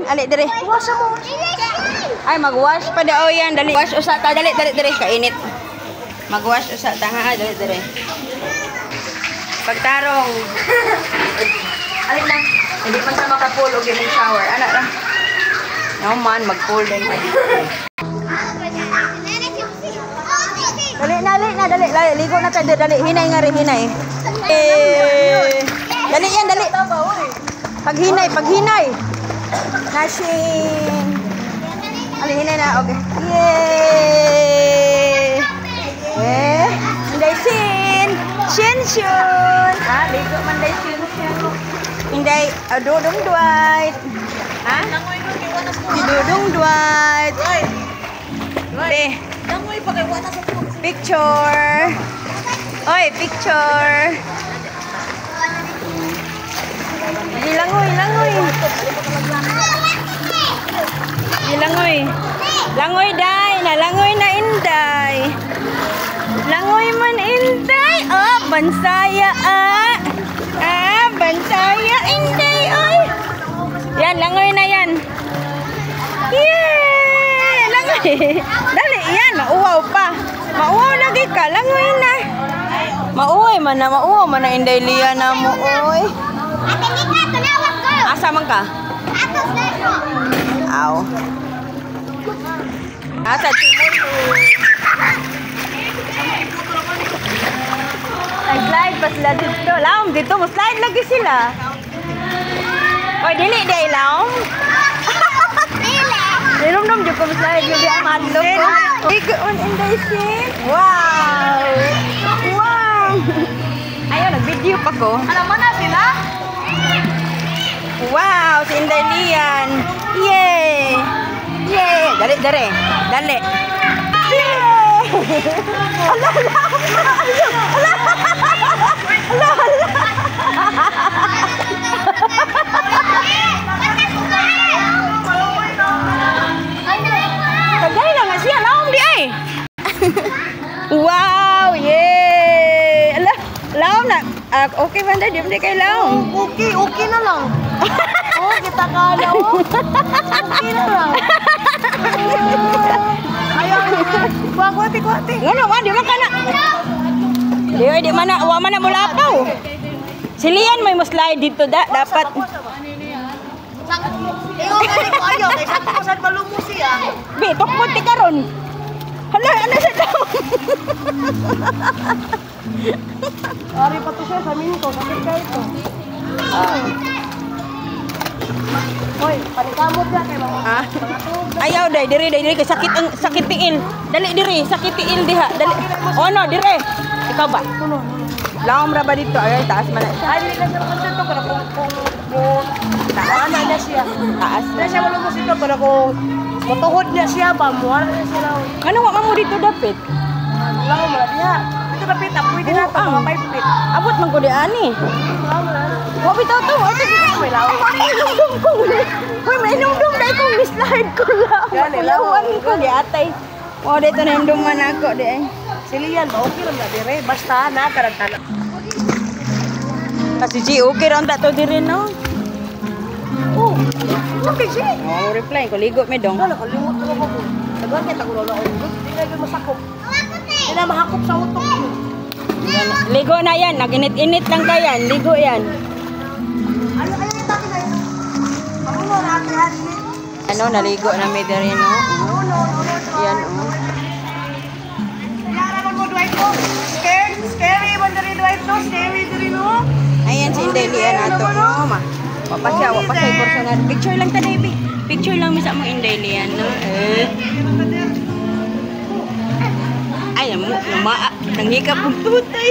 Ali dire. Wash mo. Ay mag-wash pa daw yan. Dali. Wash usa ta dali dire kainit. Mag-wash usa ta ha dali dire. Pagtarong. Alin lang. Hindi man sa makapool og yung shower. Ana ra. No man mag-pool din pa. Dali na dali. Ligo na tayo dali. Hinay nga rin hinay. Dali yan dali. Paghinay. Nashin. Ali hinay na. Okay. Yay! Hinday Shin. Shin. Ah, ligo man day Shin. Hinday Dudong Dwight. Ha? Dudong Dwight. Be. Picture. Oy, picture. Langoy. Langoy day, langoy na inday. Langoy man inday. Oh, bansaya bansaya inday oy. Yan, langoy na yan. Yay! Langoy. Dali yan, mauwaw pa. Mauwaw lagi ka, langoy na. Mauwaw man na inday liya na mo oy. Asa man ka? Aw. Asa tumulo. Slide pa sila dito. Laom dito mo slide lagi sila. Oy dili day laom. Nirum-rum jud ko slide jud ang adlok ko. Ligo on inday sin. Wow. Ayo nag-video pa ko. Alam mo na sila? Wow, si Inday Lian. Yay! Dali. Yay! Kagay na nga siya. Laom di ay. Wow, yay! Laom na. Okay ba di kay laom? Okay na lang. Oh, kita kala oh. Okay na lang. Ayaw. Kuwati. Ngano man di man kana. Di man na wa man na mulapaw. Silian may mo slide dito dapat. Iyo kani ko ayo kay sa malumo siya. Bi tukod ti karon. Hala ano sa daw. Ari pa to siya sa minto, sakit ka ito. Hoy, panikamot na kay mga. Ayaw day, diri kay sakit tiil. Dali diri, sakit tiil diha. Dali. Oh no, diri. Ikaw ba? Laom ra ba dito? Ay, taas man na siya. Ay, dili ka sa konserto para kung taas na siya. Taas na siya malumos ito para kung motuhod niya siya ba mo na siya. Ano wa man mo dito dapit? Laom ra diha. Ito dapit pwede na to mga 5 feet. Abot man ko di ani. Wa bitaw to. May laom. Hoy, may nungdum dai kong mislide ko lang. Lawan ko di atay. Oh, dito na nungdum man ako di ay. Silian ba okay lang na dire basta na tarantala. Kasi G, okay ron ta to diri no. Oh, okay G. Oh, reply ko ligo me dong. Wala kalimot na ko. Dagan kay tagulo na ko. Di na gyud masakop. Di na mahakop sa utok. Ligo na yan, naginit-init lang ka yan. Ligo yan. Ano kaya yung taki na yun? Pamuno na ate Ashley. Ano, naligo na may diri no. Yan oh. Yara mo Dwight ko. Scary mo diri Dwight no. Scary diri no. Ayan si Inday Lian ato no. Wapa siya personal. Picture lang ta Davy. Picture lang misa mo Inday Lian no. Ay mo, nangikap ang tutay.